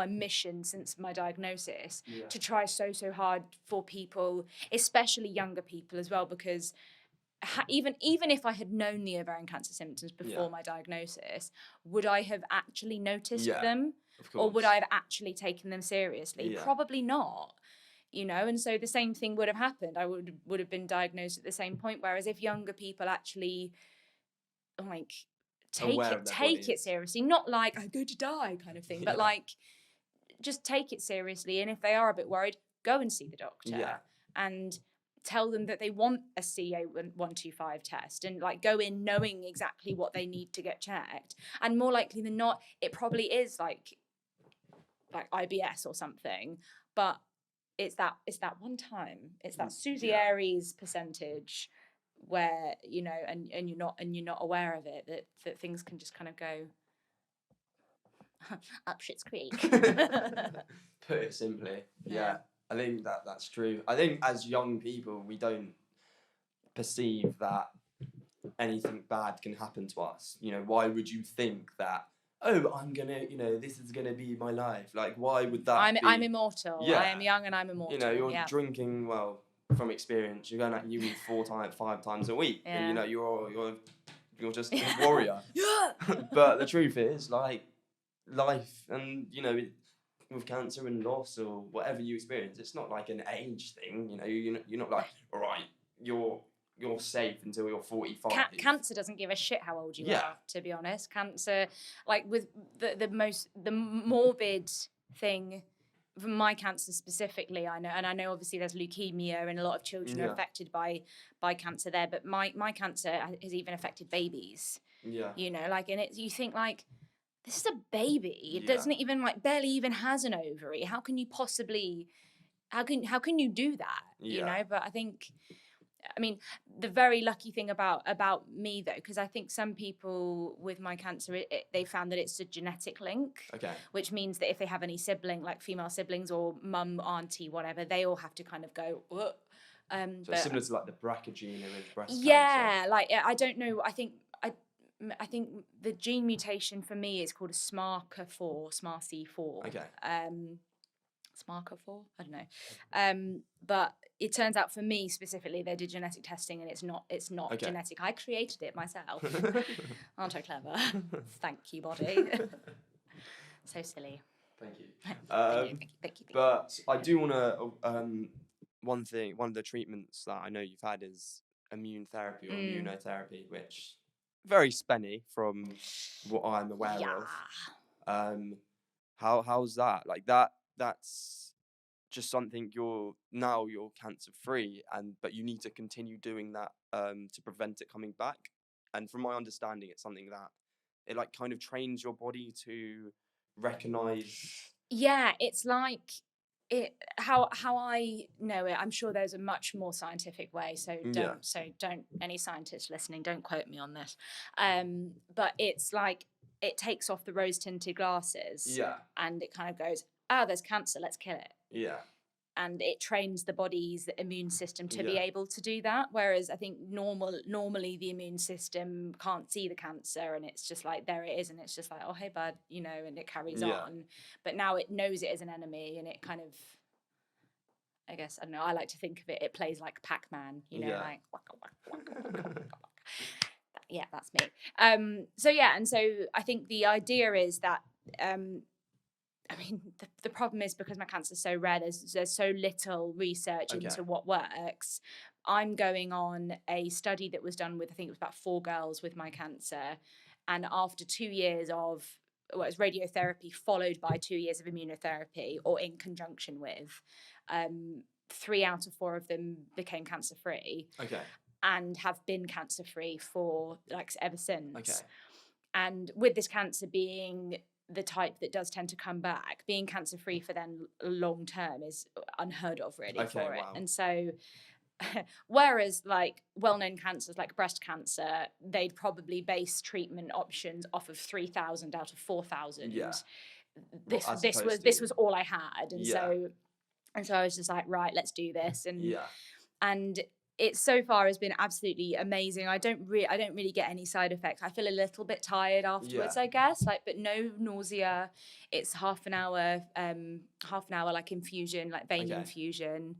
mission since my diagnosis, to try so hard for people, especially younger people as well, because even if I had known the ovarian cancer symptoms before my diagnosis, would I have actually noticed them, or would I have actually taken them seriously? Probably not. And so the same thing would have happened. I would have been diagnosed at the same point. Whereas if younger people actually like take it seriously, not like I'm going to die kind of thing, but like just take it seriously. And if they are a bit worried, go and see the doctor and tell them that they want a CA125 test, and like go in knowing exactly what they need to get checked. And more likely than not, it probably is like IBS or something, but it's that one time, it's that Suzie Aries percentage where and you're not aware of it, that things can just kind of go up shit's creek. Put it simply. I think that's true. I think as young people we don't perceive that anything bad can happen to us. Why would you think that, I'm gonna, this is gonna be my life? Like, why would that be? I'm immortal. I am young and I'm immortal. You're drinking, well, from experience, you're going at uni 5 times a week, and you're just a warrior. But the truth is, like, life, and with cancer and loss or whatever you experience, it's not like an age thing. You're not like, all right, you're safe until you're 45. Cancer doesn't give a shit how old you are, to be honest. Cancer, like with the morbid thing, for my cancer specifically, I know obviously there's leukemia and a lot of children are affected by cancer there, but my cancer has even affected babies. And you think like, this is a baby. It doesn't even barely even has an ovary. How can you possibly, how can you do that? But I mean, the very lucky thing about me, though, because I think some people with my cancer, they found that it's a genetic link, which means that if they have any sibling, like female siblings or mum, auntie, whatever, they all have to kind of go, so it's similar to like the BRCA gene in breast cancer. I don't know. I think the gene mutation for me is called a SMARCA4, SMARC4. marker for? I don't know. But it turns out for me specifically, they did genetic testing, and it's not Okay. genetic. I created it myself. Aren't I clever? Thank you, body. So silly. Thank you. Thank you. But I do want to. One of the treatments that I know you've had is immunotherapy or immunotherapy, which very spenny from what I'm aware of. How's that? Like that's just something you're cancer free, but you need to continue doing that to prevent it coming back. And from my understanding, it's something that it like kind of trains your body to recognize. Yeah, it's like it how I know it. I'm sure there's a much more scientific way. So don't any scientists listening, don't quote me on this. But it's like it takes off the rose tinted glasses. Yeah. And it kind of goes, oh, there's cancer, let's kill it. Yeah. And it trains the body's immune system to be able to do that. Whereas I think normally the immune system can't see the cancer, and it's just like, there it is, and it's just like, oh, hey, bud, you know, and it carries on. But now it knows it as an enemy, and it kind of, I guess, I don't know, I like to think of it, it plays like Pac-Man, you know, like, waka, waka, waka, waka, waka, waka. Yeah, that's me. And so I think the idea is that, I mean, the problem is because my cancer is so rare, there's so little research into what works. I'm going on a study that was done with, I think it was about 4 girls with my cancer. And after 2 years of, well, it was radiotherapy followed by 2 years of immunotherapy, or in conjunction with, 3 out of 4 of them became cancer free. Okay. And have been cancer free for like ever since. Okay. And with this cancer being the type that does tend to come back, being cancer free for then long term is unheard of really for it. And so whereas like well-known cancers like breast cancer, they'd probably base treatment options off of 3,000 out of 4,000. Yeah. This was all I had. And so I was just like, right, let's do this. And it so far has been absolutely amazing. I don't really get any side effects. I feel a little bit tired afterwards, I guess, but no nausea. It's half an hour like infusion, like vein infusion.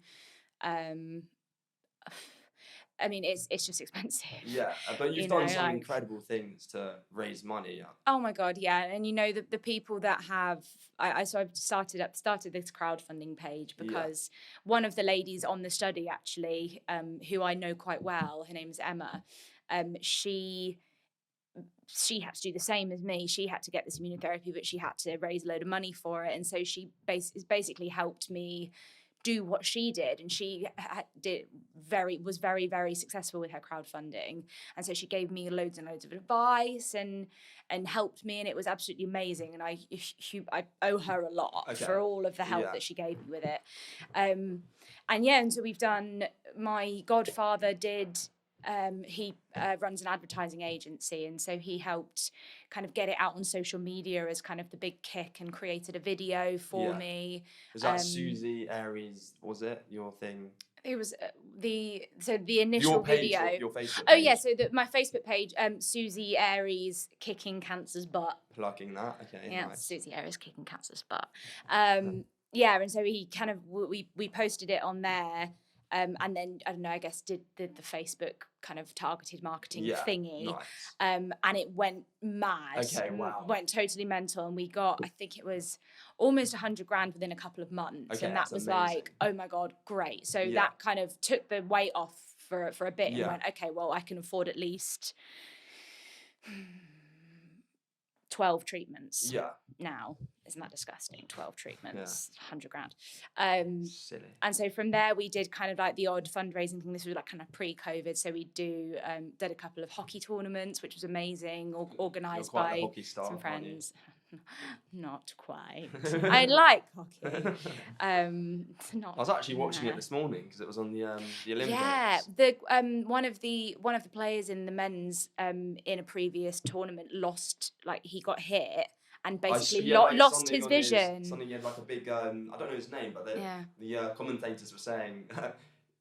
I mean, it's just expensive. Yeah, but you've done some incredible things to raise money. Yeah. Oh my God, yeah, and you know the people that have, I've started this crowdfunding page because one of the ladies on the study actually, who I know quite well, her name's Emma, she had to do the same as me. She had to get this immunotherapy, but she had to raise a load of money for it, and so she basically helped me do what she did, and she was very, very successful with her crowdfunding, and so she gave me loads and loads of advice and helped me, and it was absolutely amazing, and I owe her a lot for all of the help that she gave me with it. And so we've done, my godfather did, he runs an advertising agency, and so he helped kind of get it out on social media as kind of the big kick, and created a video for me. Was that Suzie Aries? Was it your thing? It was the initial video. Your Facebook page. Oh yeah, so my Facebook page, Suzie Aries kicking cancer's butt. Plugging that, okay. Yeah, nice. Suzie Aries kicking cancer's butt. And so he kind of we posted it on there. And then, I don't know, I guess did the Facebook kind of targeted marketing thingy. Nice. And it went mad. Okay, wow. Went totally mental. And we got, I think it was almost 100 grand within a couple of months. Okay, and that was amazing. Like, oh my God, great. So that kind of took the weight off for a bit and went, okay, well, I can afford at least 12 treatments now. Isn't that disgusting? 12 treatments, 100 grand. Silly. And so from there, we did kind of like the odd fundraising thing. This was like kind of pre-COVID. So we did a couple of hockey tournaments, which was amazing, organised by some friends. Not quite. I like hockey. Not. I was actually watching it this morning because it was on the Olympics. Yeah, one of the players in the men's in a previous tournament lost, like he got hit and basically lost his vision. Something he had like a big I don't know his name, but the commentators were saying.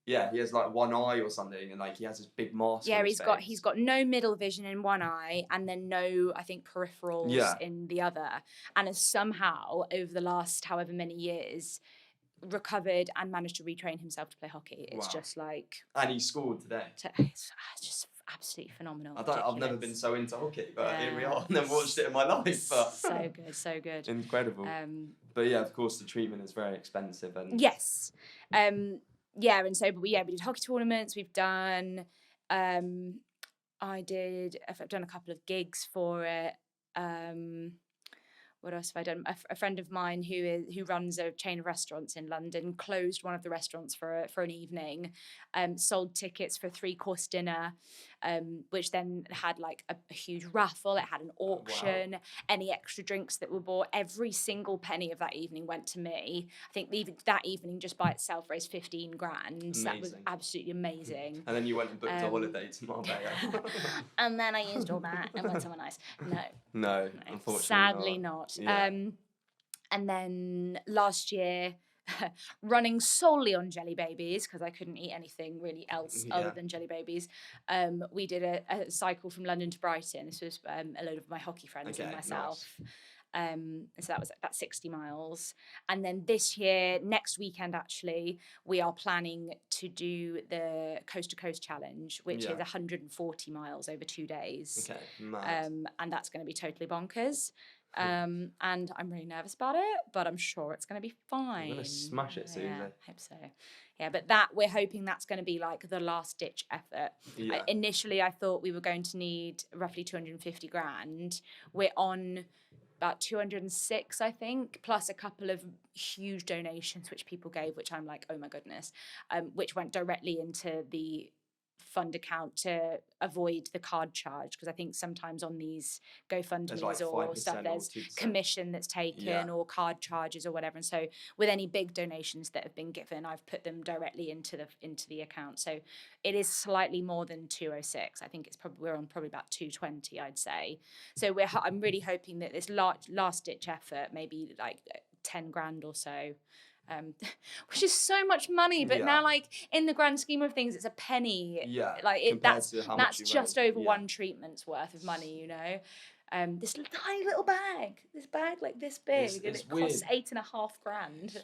Yeah, he has like one eye or something, and like he has this big mask. Yeah, he's got no middle vision in one eye, and then no, I think, peripherals in the other. And has somehow over the last however many years recovered and managed to retrain himself to play hockey. It's Wow. just like, And he scored today. it's just absolutely phenomenal. I've never been so into hockey, but here we are. I've Yeah. never watched it in my life. But So good, so good. incredible. But yeah, of course, the treatment is very expensive. And yes, yeah, and so we did hockey tournaments. We've done, I've done a couple of gigs for it. What else have I done? A friend of mine who runs a chain of restaurants in London closed one of the restaurants for an evening, sold tickets for a 3-course dinner, which then had like a huge raffle. It had an auction. Wow. Any extra drinks that were bought, every single penny of that evening went to me. I think that evening just by itself raised 15 grand. Amazing. That was absolutely amazing. And then you went and booked a holiday to Marbella. And then I used all that and went somewhere nice. No, unfortunately sadly not. Yeah. And then last year, running solely on jelly babies, because I couldn't eat anything really else other than jelly babies, we did a cycle from London to Brighton. This was a load of my hockey friends and myself. Nice. So that was about 60 miles. And then this year, next weekend actually, we are planning to do the Coast to Coast Challenge, which is 140 miles over 2 days. Okay, mad. And that's going to be totally bonkers. And I'm really nervous about it, but I'm sure it's going to be fine. You're going to smash it, Suzie. Yeah, I hope so. Yeah, but we're hoping that's going to be like the last ditch effort. Yeah. Initially, I thought we were going to need roughly 250 grand. We're on about 206, I think, plus a couple of huge donations which people gave, which I'm like, oh my goodness, which went directly into the fund account to avoid the card charge, because I think sometimes on these GoFundMes like or stuff there's commission that's taken or card charges or whatever, and so with any big donations that have been given, I've put them directly into the account. So it is slightly more than 206. I think we're on probably about 220, I'd say. So I'm really hoping that this last ditch effort, maybe like 10 grand or so, which is so much money, but now, like, in the grand scheme of things, it's a penny. Yeah, like that's just over one treatment's worth of money, you know. This tiny little bag, like this big, and it costs 8.5 grand.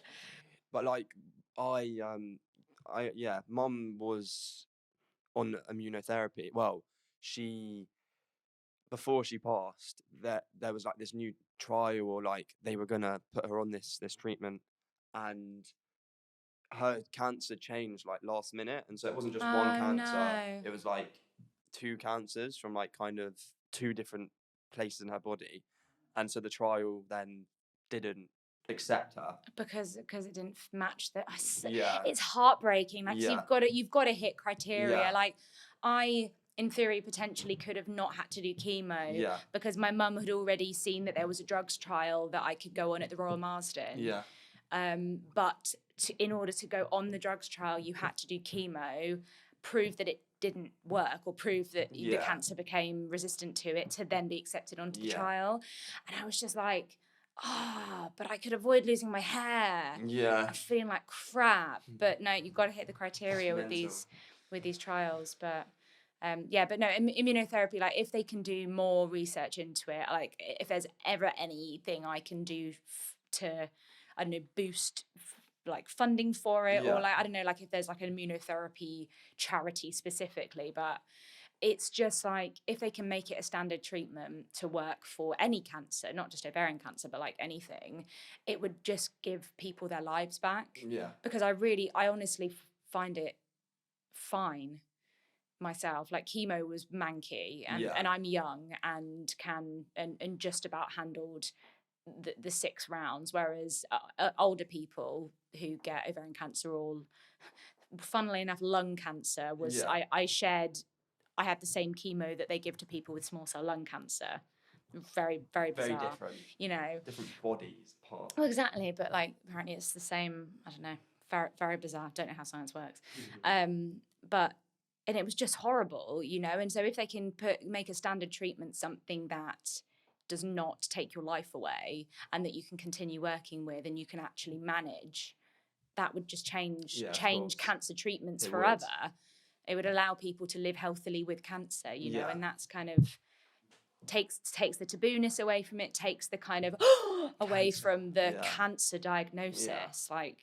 But like, Mum was on immunotherapy. Well, before she passed, there was like this new trial, or like they were gonna put her on this treatment, and her cancer changed like last minute, and so it wasn't just one cancer. No. It was like 2 cancers from like kind of 2 different places in her body, and so the trial then didn't accept her because it didn't match the. It's heartbreaking. Like you've got to hit criteria. Yeah. Like I, in theory, potentially could have not had to do chemo because my mum had already seen that there was a drugs trial that I could go on at the Royal Marsden. Yeah. But in order to go on the drugs trial, you had to do chemo, prove that it didn't work, or prove that the cancer became resistant to it, to then be accepted onto the trial. And I was just like, but I could avoid losing my hair. Yeah. I'm feeling like crap. But no, you've got to hit the criteria with these trials. But but no, immunotherapy, like if they can do more research into it, like if there's ever anything I can do to, I don't know, boost like funding for it, or like, I don't know, like if there's like an immunotherapy charity specifically, but it's just like if they can make it a standard treatment to work for any cancer, not just ovarian cancer, but like anything, it would just give people their lives back. Yeah. Because I honestly find it fine myself. Like chemo was manky, and I'm young and and just about handled the 6 rounds, whereas older people who get ovarian cancer, all funnily enough lung cancer was I had the same chemo that they give to people with small cell lung cancer. Very, very bizarre. Very different. You know, different bodies part. Well, exactly, but like apparently it's the same. I don't know. Very, very bizarre. Don't know how science works. And it was just horrible, you know. And so if they can make a standard treatment something that does not take your life away and that you can continue working with and you can actually manage, that would just change cancer treatments forever. It would allow people to live healthily with cancer, you know, and that's kind of takes the tabooness away from it, takes the kind of away from the cancer diagnosis. Like,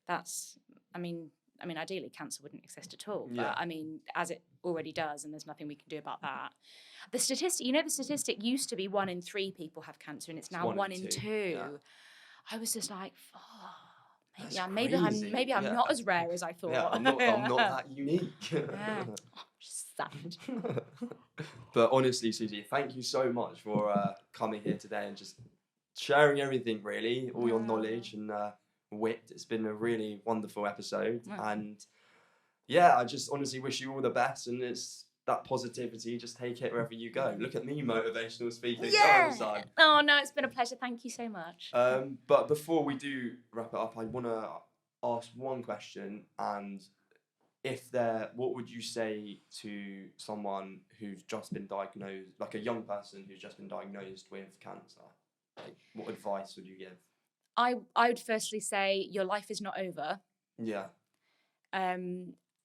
that's, I mean, ideally cancer wouldn't exist at all, but Yeah. I mean, as it already does, and there's nothing we can do about that. The statistic used to be 1 in 3 people have cancer, and it's now 1 in 2. Yeah. I was just like, That's maybe crazy. I'm not as rare as I thought. Yeah, I'm not that unique. Yeah. Just sad. But honestly, Suzie, thank you so much for coming here today and just sharing everything, really, all your knowledge and wit. It's been a really wonderful episode. And yeah, I just honestly wish you all the best, and it's that positivity, just take it wherever you go. Look at me, motivational speaking. Yeah. Oh no, it's been a pleasure. Thank you so much. But before we do wrap it up, I want to ask one question, and what would you say to someone who's just been diagnosed, like a young person who's just been diagnosed with cancer? Like, what advice would you give? I would firstly say your life is not over. Yeah.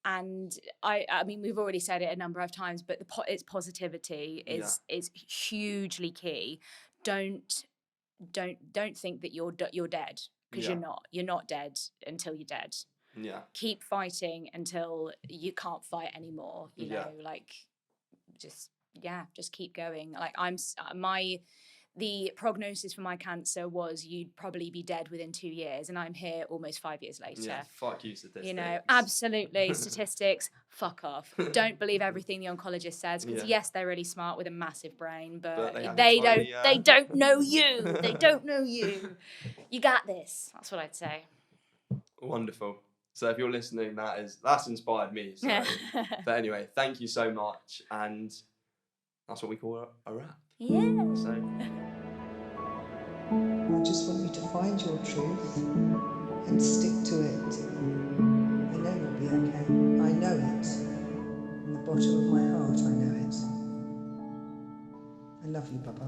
And I mean, we've already said it a number of times, but its positivity is hugely key. Don't think that you're dead, because you're not. You're not dead until you're dead. Yeah. Keep fighting until you can't fight anymore. You know, like just keep going. Like the prognosis for my cancer was you'd probably be dead within 2 years, and I'm here almost 5 years later. Yeah, fuck you, statistics. You know, absolutely, statistics, fuck off. Don't believe everything the oncologist says, because yes, they're really smart with a massive brain, but they don't know you. They don't know you. You got this. That's what I'd say. Wonderful. So if you're listening, that's inspired me. So. But anyway, thank you so much, and that's what we call a wrap. Yeah. So. I just want you to find your truth and stick to it. I know you'll be okay. I know it. From the bottom of my heart, I know it. I love you, Papa.